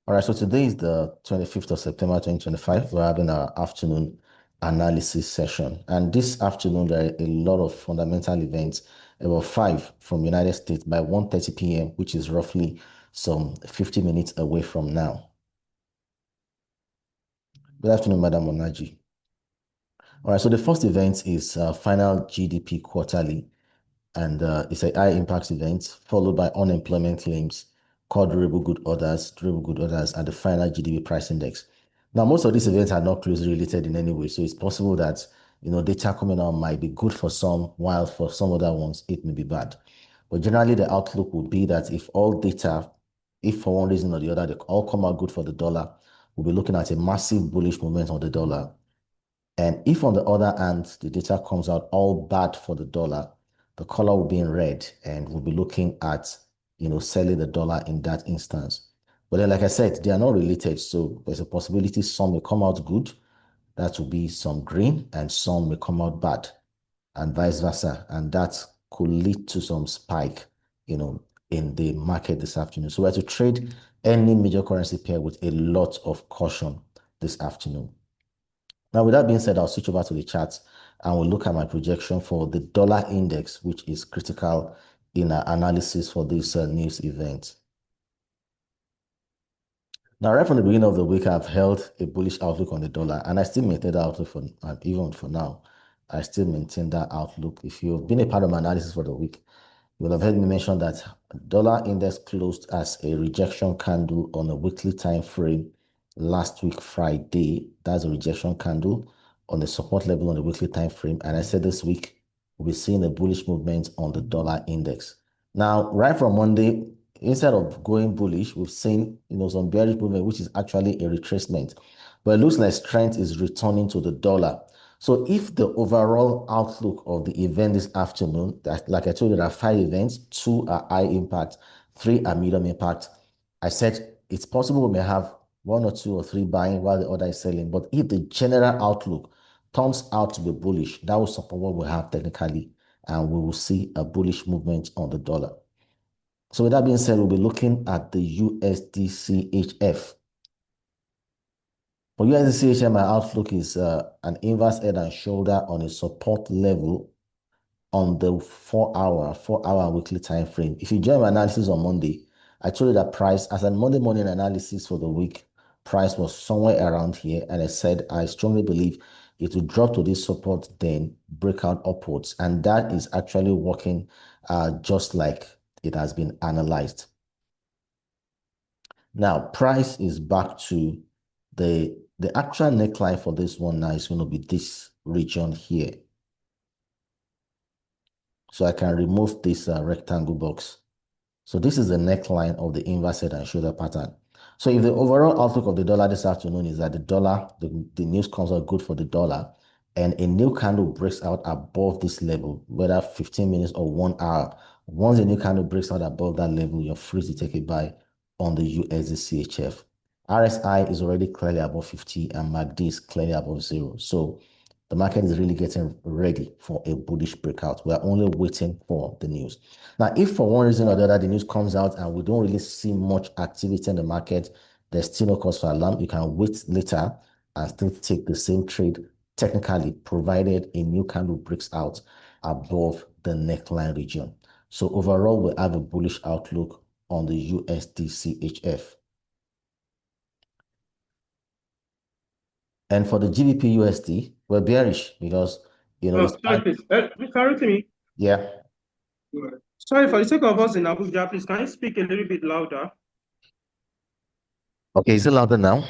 All right, so today is the 25th of September 2025. We're having our afternoon analysis session. And this afternoon, there are a lot of fundamental events, about five from United States by 1:30 p.m., which is roughly some 50 minutes away from now. Good afternoon, Madam Onaji. All right, so the first event is final GDP quarterly, and it's a high impact event followed by unemployment claims, core durable good orders, and the final GDP price index. Now, most of these events are not closely related in any way, so it's possible that data coming out might be good for some, while for some other ones it may be bad. But generally, the outlook would be that if all data, if for one reason or the other, they all come out good for the dollar, we'll be looking at a massive bullish movement on the dollar. And if on the other hand, the data comes out all bad for the dollar, the color will be in red and we'll be looking at, selling the dollar in that instance. But then, like I said, they are not related. So there's a possibility some may come out good. That will be some green and some may come out bad and vice versa. And that could lead to some spike, in the market this afternoon. So we have to trade any major currency pair with a lot of caution this afternoon. Now, with that being said, I'll switch over to the charts and we'll look at my projection for the dollar index, which is critical in our analysis for this news event. Now, right from the beginning of the week, I've held a bullish outlook on the dollar, and I still maintain that outlook for even for now. I still maintain that outlook. If you've been a part of my analysis for the week, you will have heard me mention that dollar index closed as a rejection candle on a weekly time frame last week, Friday. That's a rejection candle on the support level on the weekly time frame. And I said this week, we'll be seeing a bullish movement on the dollar index. Now, right from Monday, instead of going bullish, we've seen some bearish movement, which is actually a retracement. But it looks like strength is returning to the dollar. So if the overall outlook of the event this afternoon, that like I told you, there are five events, two are high impact, three are medium impact. I said it's possible we may have one or two or three buying while the other is selling. But if the general outlook turns out to be bullish, that will support what we have technically, and we will see a bullish movement on the dollar. So with that being said, we'll be looking at the USDCHF. For USDCHF, my outlook is an inverse head and shoulder on a support level on the 4-hour weekly time frame. If you join my analysis on Monday, I told you that price, as a Monday morning analysis for the week, price was somewhere around here. And I said, I strongly believe it will drop to this support, then break out upwards. And that is actually working just like it has been analyzed. Now, price is back to the actual neckline for this one now is going to be this region here. So I can remove this rectangle box. So this is the neckline of the inverse head and shoulder pattern. So if the overall outlook of the dollar this afternoon is that the dollar, the news comes out good for the dollar, and a new candle breaks out above this level, whether 15 minutes or 1 hour, once a new candle breaks out above that level, you're free to take a buy on the USD RSI is already clearly above 50 and MACD is clearly above 0. So the market is really getting ready for a bullish breakout. We are only waiting for the news. Now, if for one reason or the other, the news comes out and we don't really see much activity in the market, there's still no cause for alarm. You can wait later and still take the same trade technically, provided a new candle breaks out above the neckline region. So overall, we have a bullish outlook on the USDCHF. And for the GBP USD, we're bearish because, sorry, please. Mr. Rotimi, yeah. sorry, for the sake of us in Abuja, please, can you speak a little bit louder? Okay, is it louder now?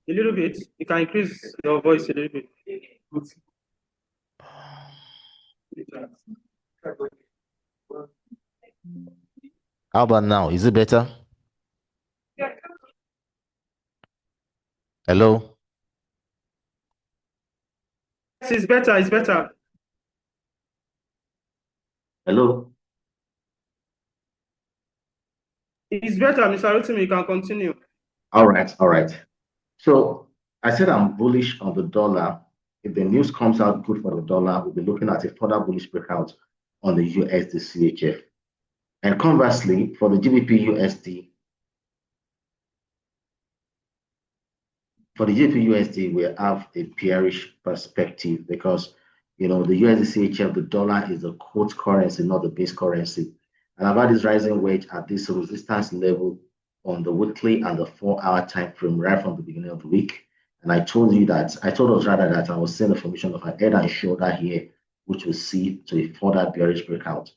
A little bit. You can increase your voice a little bit. How about now? Is it better? Hello? Yes, it's better. It's better. Hello? It's better, Mr. Rotimi. You can continue. All right, all right. So I said I'm bullish on the dollar. If the news comes out good for the dollar, we'll be looking at a further bullish breakout on the USD CHF. And conversely, for the GBP USD, for the GBP/USD, we have a bearish perspective because the USD/CHF, the dollar is a quote currency, not the base currency. And I've had this rising wedge at this resistance level on the weekly and the 4-hour time frame right from the beginning of the week. And I told us rather that I was seeing the formation of a head and shoulder here, which will see to a further bearish breakout.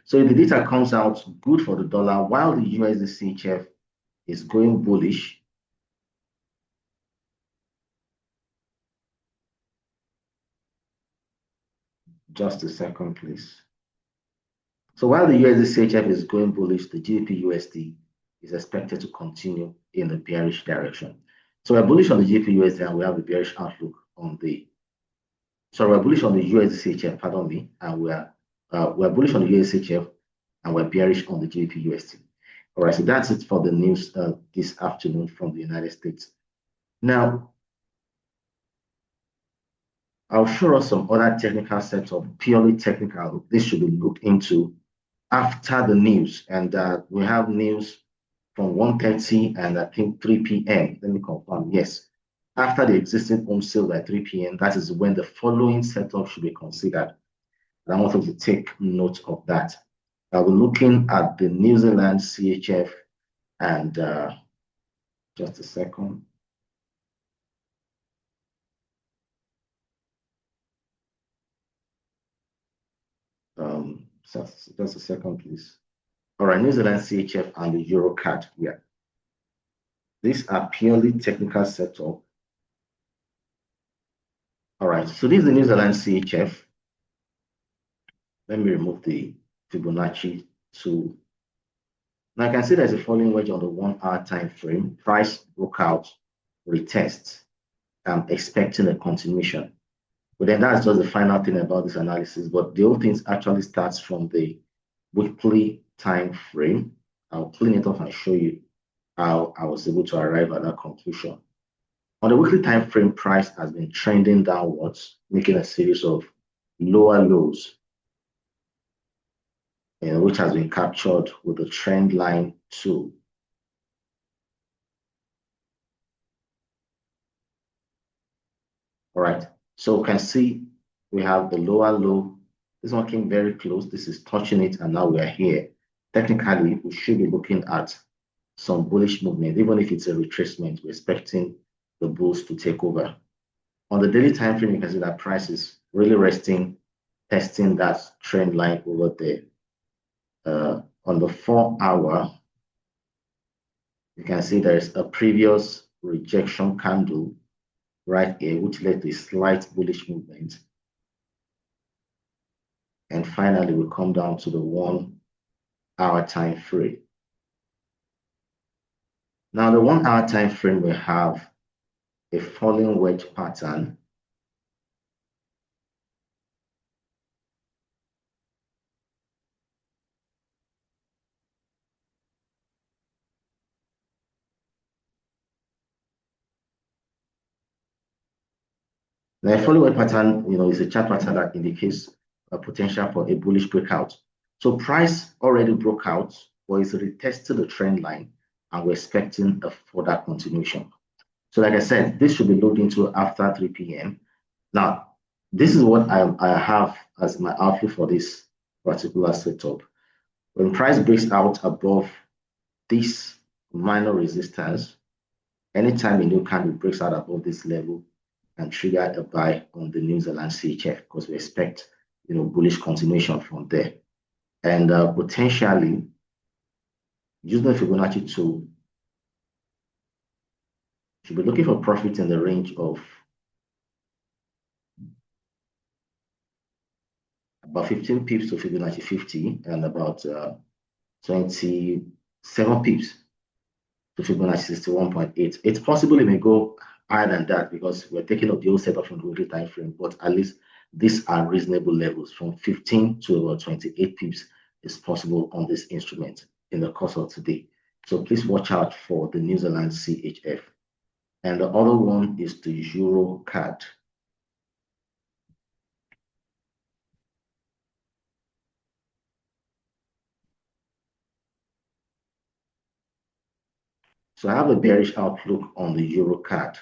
So if the data comes out good for the dollar, while the USD/CHF is going bullish. Just a second, please. So while the USD/CHF is going bullish, the GBP/USD is expected to continue in the bearish direction. So we're bullish on the GBP/USD and we have a bearish outlook on the. So we're bullish on the USD/CHF, pardon me, and we're bullish on the USD/CHF and we're bearish on the GBP/USD. All right, so that's it for the news this afternoon from the United States. Now, I'll show us some other technical setup, purely technical. This should be looked into after the news, and we have news from 1:30 and I think 3 p.m. Let me confirm. Yes, after the existing home sale by 3 p.m., that is when the following setup should be considered. And I want you to take note of that. We're looking at the New Zealand CHF and just a second. Just a second, please. All right, New Zealand CHF and the Euro card here. These are purely technical setup. All right, so this is the New Zealand CHF. Let me remove the Fibonacci tool. Now I can see there's a falling wedge on the 1-hour time frame. Price broke out, retest. I'm expecting a continuation. But then that's just the final thing about this analysis. But the whole thing actually starts from the weekly time frame. I'll clean it off and show you how I was able to arrive at that conclusion. On the weekly time frame, price has been trending downwards, making a series of lower lows, which has been captured with the trend line tool. All right, so we can see we have the lower low. This one came very close. This is touching it, and now we are here. Technically, we should be looking at some bullish movement, even if it's a retracement. We're expecting the bulls to take over. On the daily time frame, you can see that price is really resting, testing that trend line over there. On the 4-hour, you can see there is a previous rejection candle right here, which led to a slight bullish movement. And finally, we come down to the 1-hour time frame. Now, the 1-hour time frame, we have a falling wedge pattern. Now, a falling wedge pattern, is a chart pattern that indicates a potential for a bullish breakout. So price already broke out, or is retested the trend line, and we're expecting a further continuation. So like I said, this should be looked into after 3 p.m. Now, this is what I have as my outlook for this particular setup. When price breaks out above this minor resistance, anytime a new candle breaks out above this level, and trigger a buy on the New Zealand CHF because we expect, bullish continuation from there. And potentially, using the Fibonacci tool, should be looking for profit in the range of about 15 pips to Fibonacci 50 and about 27 pips to Fibonacci 61.8. It's possible it may go higher than that because we're taking up the whole setup from the weekly time frame, but at least these are reasonable levels. From 15 to about 28 pips is possible on this instrument in the course of today. So please watch out for the New Zealand CHF. And the other one is the Euro card. So I have a bearish outlook on the Euro card.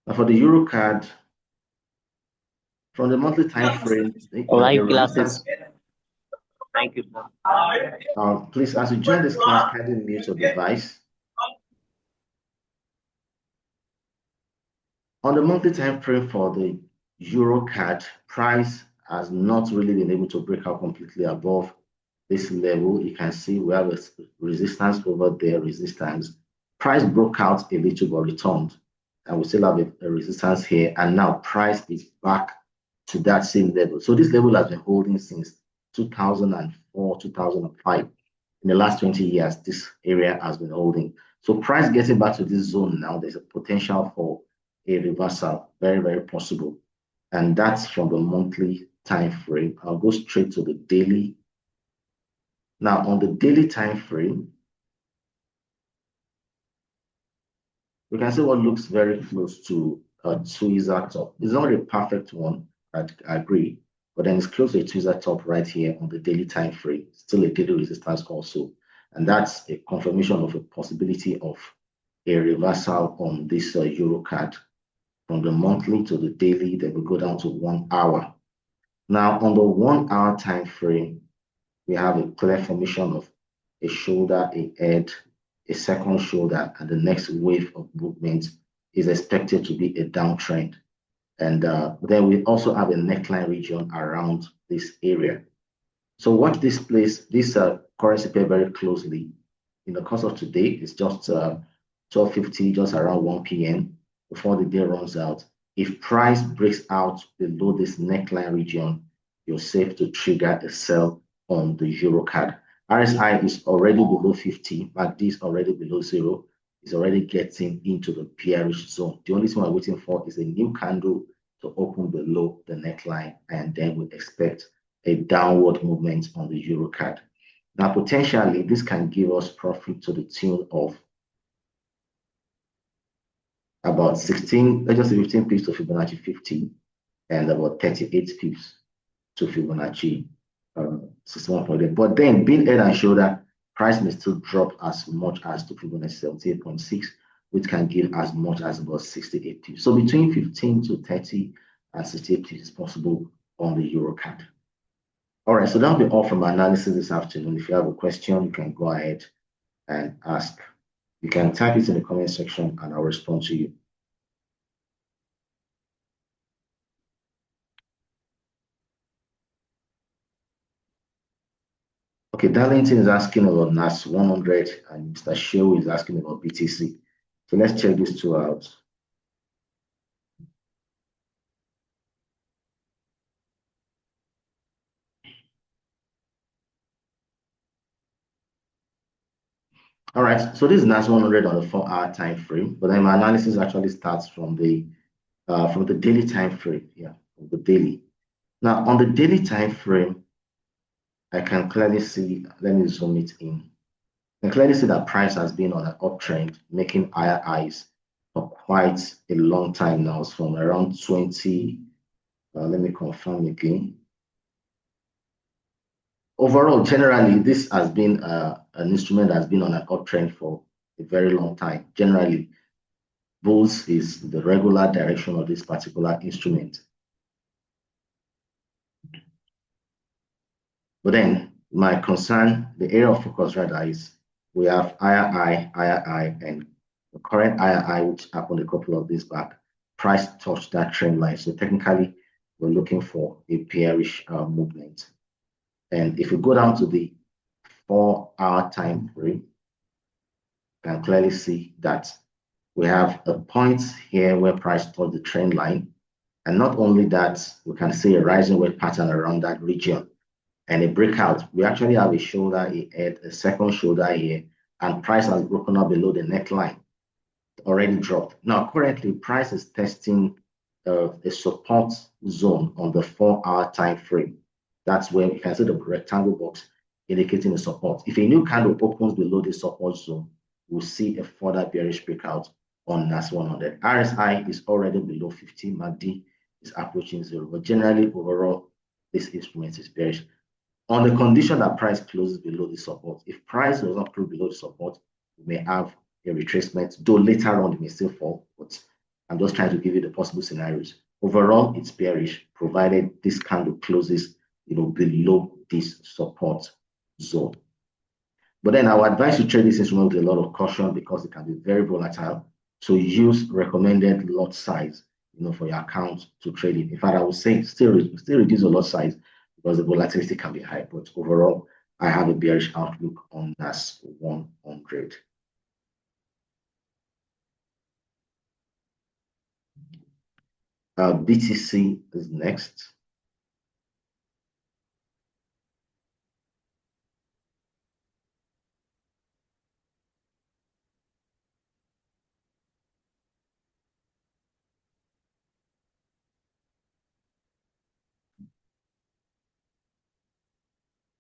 Now for the Euro card, from the monthly time frame, a resistance. Thank you. Please, as you join this class, kindly mute your device. On the monthly time frame for the Euro card, price has not really been able to break out completely above this level. You can see we have a resistance over there, resistance. Price broke out a little but returned, and we still have a resistance here. And now price is back to that same level. So this level has been holding since 2004, 2005. In the last 20 years, this area has been holding. So price getting back to this zone now, there's a potential for a reversal, very, very possible. And that's from the monthly time frame. I'll go straight to the daily. Now, on the daily time frame, we can see what looks very close to a tweezer top. It's not a perfect one, I agree, but then it's close to a tweezer top right here on the daily time frame. Still a daily resistance also. And that's a confirmation of a possibility of a reversal on this Euro card. From the monthly to the daily, then we go down to 1 hour. Now, on the 1 hour time frame, we have a clear formation of a shoulder, a head, a second shoulder, and the next wave of movement is expected to be a downtrend. And then we also have a neckline region around this area. So watch this place, this currency pair very closely. In the course of today, it's just 12:50, just around 1 p.m. before the day runs out. If price breaks out below this neckline region, you're safe to trigger a sell on the Euro card. RSI is already below 50, MACD is already below 0. It's already getting into the bearish zone. The only thing we're waiting for is a new candle to open below the neckline, and then we expect a downward movement on the Euro card. Now, potentially, this can give us profit to the tune of about 16, let's just say 15 pips to Fibonacci 50, and about 38 pips to Fibonacci 61.8. But then, being head and shoulder, price may still drop as much as to Fibonacci 78.6, which can give as much as about 68 pips. So between 15 to 30 and 68 pips is possible on the Euro card. All right, so that'll be all from my analysis this afternoon. If you have a question, you can go ahead and ask. You can type it in the comment section and I'll respond to you. Okay, Darlington is asking about NAS 100 and Mr. Shew is asking about BTC. So let's check these two out. All right, so this is NAS 100 on the 4-hour time frame, but then my analysis actually starts from the daily time frame. Yeah, from the daily. Now on the daily time frame, I can clearly see. Let me zoom it in. I can clearly see that price has been on an uptrend, making higher highs for quite a long time now. It's from around 20. Let me confirm again. Overall, generally, this has been an instrument that has been on an uptrend for a very long time. Generally, bulls is the regular direction of this particular instrument. But then my concern, the area of focus rather, is we have higher high, and the current higher high, which happened a couple of days back, price touched that trend line. So technically, we're looking for a bearish movement. And if we go down to the 4-hour time frame, you can clearly see that we have a point here where price touched the trend line. And not only that, we can see a rising wedge pattern around that region and a breakout. We actually have a shoulder, a head, a second shoulder here, and price has broken up below the neckline, already dropped. Now, currently, price is testing a support zone on the 4-hour time frame. That's where you can see the rectangle box indicating the support. If a new candle opens below the support zone, we'll see a further bearish breakout on NAS 100. RSI is already below 50. MACD is approaching 0. But generally, overall, this instrument is bearish on the condition that price closes below the support. If price does not close below the support, we may have a retracement, though later on it may still fall. But I'm just trying to give you the possible scenarios. Overall, it's bearish, provided this candle closes, below this support zone. But then I would advise you trade this instrument with a lot of caution because it can be very volatile. So use recommended lot size, for your account to trade it. In fact, I would say still reduce the lot size because the volatility can be high. But overall, I have a bearish outlook on NAS 100. BTC is next.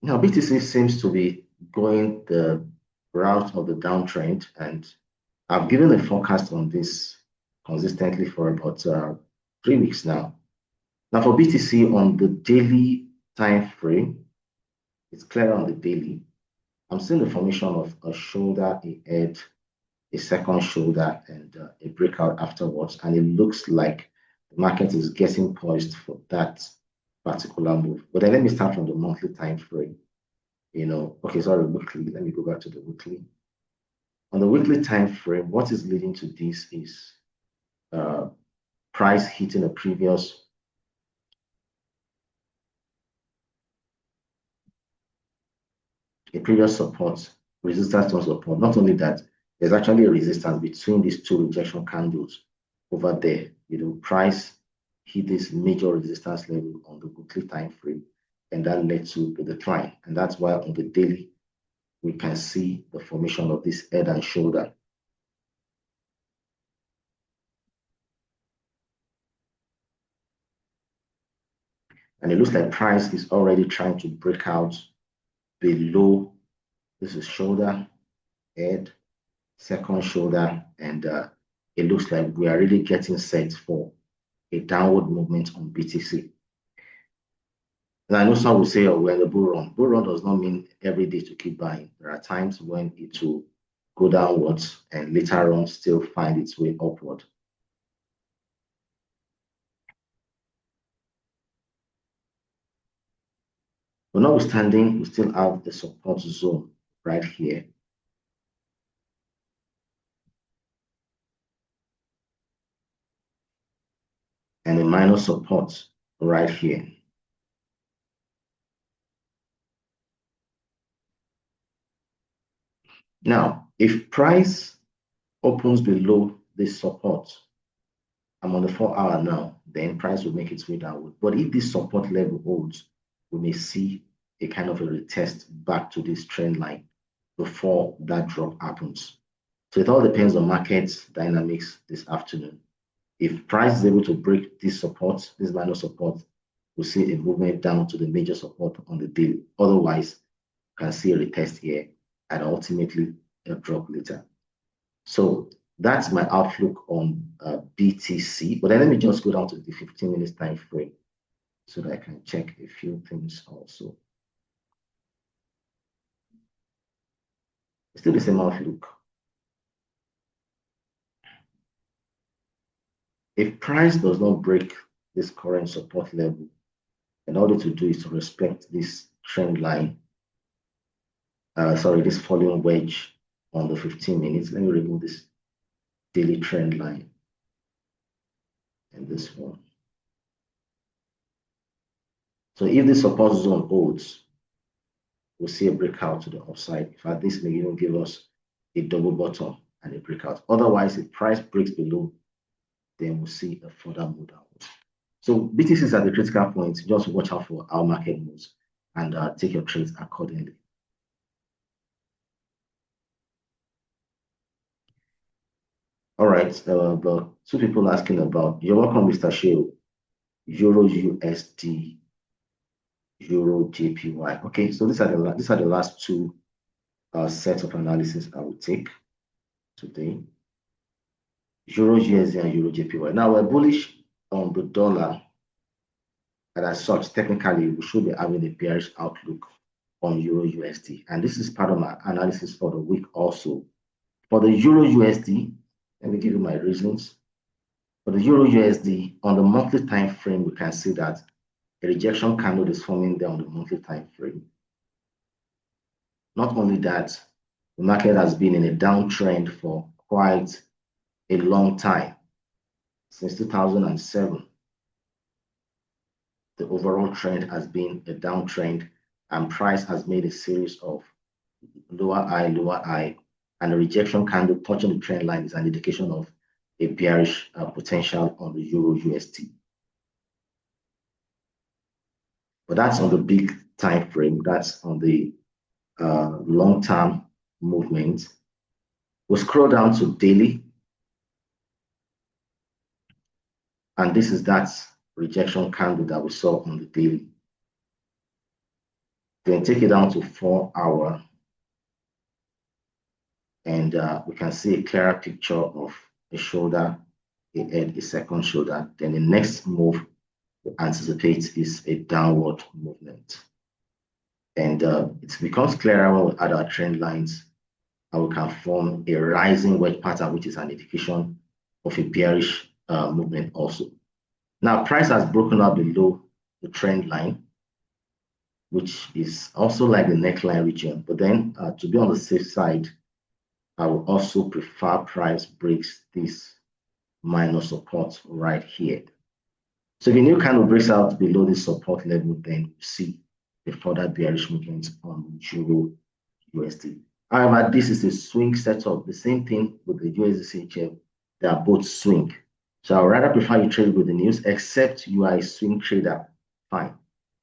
Now, BTC seems to be going the route of the downtrend, and I've given a forecast on this consistently for about 3 weeks now. Now, for BTC on the daily time frame, it's clear on the daily. I'm seeing the formation of a shoulder, a head, a second shoulder, and a breakout afterwards. And it looks like the market is getting poised for that particular move. But then let me start from the monthly time frame. Okay, sorry, weekly. Let me go back to the weekly. On the weekly time frame, what is leading to this is price hitting a previous support, resistance to support. Not only that, there's actually a resistance between these two rejection candles over there. Price hit this major resistance level on the weekly time frame, and that led to the decline. And that's why on the daily, we can see the formation of this head and shoulder. And it looks like price is already trying to break out below. This is shoulder, head, second shoulder, and it looks like we are really getting set for a downward movement on BTC. And I know some will say, oh, we're in the bull run. Bull run does not mean every day to keep buying. There are times when it will go downwards and later on still find its way upward. But notwithstanding, we still have the support zone right here. And a minor support right here. Now, if price opens below this support, I'm on the 4-hour now, then price will make its way downward. But if this support level holds, we may see a kind of a retest back to this trend line before that drop happens. So it all depends on market dynamics this afternoon. If price is able to break this support, this minor support, we'll see a movement down to the major support on the daily. Otherwise, you can see a retest here and ultimately a drop later. So that's my outlook on BTC. But then let me just go down to the 15 minutes time frame so that I can check a few things also. Still the same outlook. If price does not break this current support level, and all you to do is to respect this trend line, this falling wedge on the 15 minutes. Let me remove this daily trend line and this one. So if the support zone holds, we'll see a breakout to the upside. In fact, this may even give us a double bottom and a breakout. Otherwise, if price breaks below, then we'll see a further move downwards. So BTC is at the critical point. Just watch out for how market moves and take your trades accordingly. All right, but two people asking about, you're welcome, Mr. Sheo, Euro USD, Euro JPY. Okay, so these are the last two sets of analysis I will take today. Euro USD and Euro JPY. Now we're bullish on the dollar, and as such, technically, we should be having a bearish outlook on Euro USD. And this is part of my analysis for the week also. For the Euro USD, let me give you my reasons. For the Euro USD, on the monthly time frame, we can see that a rejection candle is forming there on the monthly time frame. Not only that, the market has been in a downtrend for quite a long time, since 2007. The overall trend has been a downtrend, and price has made a series of lower high, and a rejection candle touching the trend line is an indication of a bearish potential on the Euro USD. But that's on the big time frame. That's on the long-term movement. We'll scroll down to daily, and this is that rejection candle that we saw on the daily. Then take it down to 4 hour, and we can see a clearer picture of a shoulder, a head, a second shoulder. Then the next move we anticipate is a downward movement. And it becomes clearer when we add our trend lines, and we can form a rising wedge pattern, which is an indication of a bearish movement also. Now, price has broken out below the trend line, which is also like the neckline region. But then to be on the safe side, I would also prefer price breaks this minor support right here. So if a new candle breaks out below this support level, then you see a further bearish movement on Euro USD. However, this is a swing setup. The same thing with the USD CHF. They are both swing. So I would rather prefer you trade with the news, except you are a swing trader. Fine.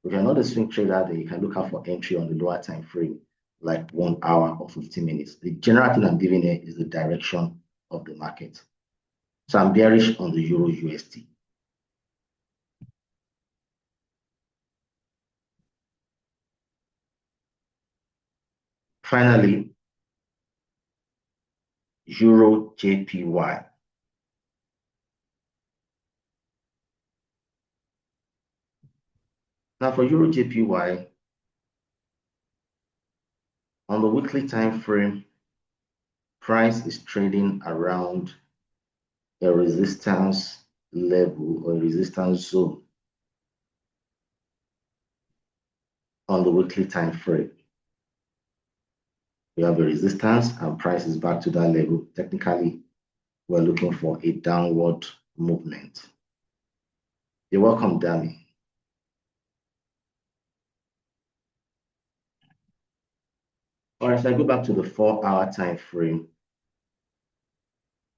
If you're not a swing trader, then you can look out for entry on the lower time frame, like 1 hour or 15 minutes. The general thing I'm giving here is the direction of the market. So I'm bearish on the Euro USD. Finally, Euro JPY. Now for Euro JPY, on the weekly time frame, price is trading around a resistance level or a resistance zone on the weekly time frame. We have a resistance and price is back to that level. Technically, we're looking for a downward movement. You're welcome, Dami. All right, so I go back to the 4 hour time frame.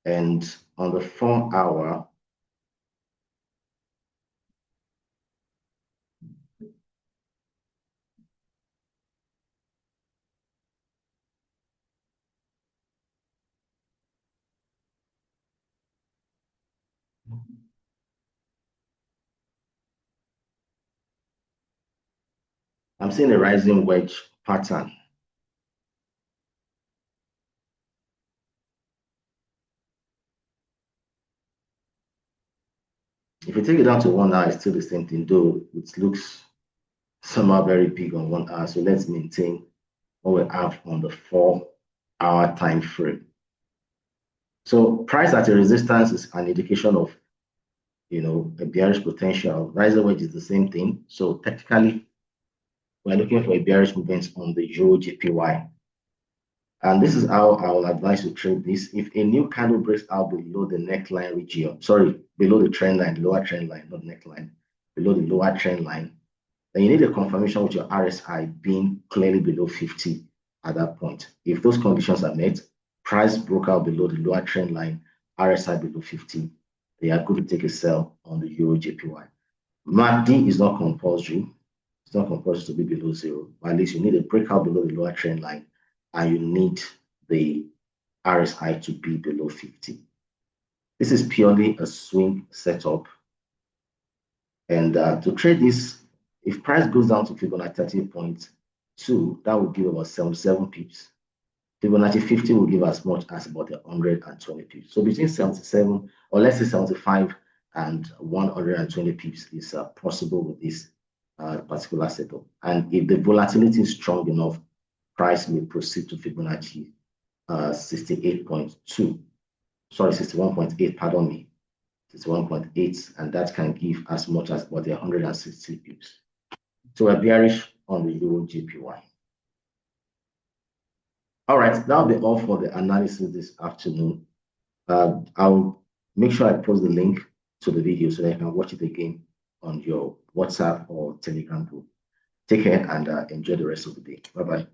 And on the 4 hour, I'm seeing a rising wedge pattern. If you take it down to 1 hour, it's still the same thing, though it looks somehow very big on 1 hour. So let's maintain what we have on the 4 hour time frame. So price at a resistance is an indication of, a bearish potential. Rising wedge is the same thing. So technically, we're looking for a bearish movement on the Euro JPY. And this is how I will advise you to trade this. If a new candle breaks out below the neckline region, below the trend line, lower trend line, not neckline, below the lower trend line, then you need a confirmation with your RSI being clearly below 50 at that point. If those conditions are met, price broke out below the lower trend line, RSI below 50, they are good to take a sell on the Euro JPY. MACD is not compulsory. It's not compulsory to be below zero, but at least you need a breakout below the lower trend line, and you need the RSI to be below 50. This is purely a swing setup. And to trade this, if price goes down to Fibonacci 30.2, that will give about 77 pips. Fibonacci 50 will give as much as about 120 pips. So between 77, or let's say 75 and 120 pips is possible with this particular setup. And if the volatility is strong enough, price may proceed to Fibonacci 68.2. Sorry, 61.8, pardon me. is 1.8, and that can give as much as about 160 pips. So we're bearish on the Euro JPY. All right, that'll be all for the analysis this afternoon. I'll make sure I post the link to the video so that you can watch it again on your WhatsApp or Telegram group. Take care and enjoy the rest of the day. Bye-bye.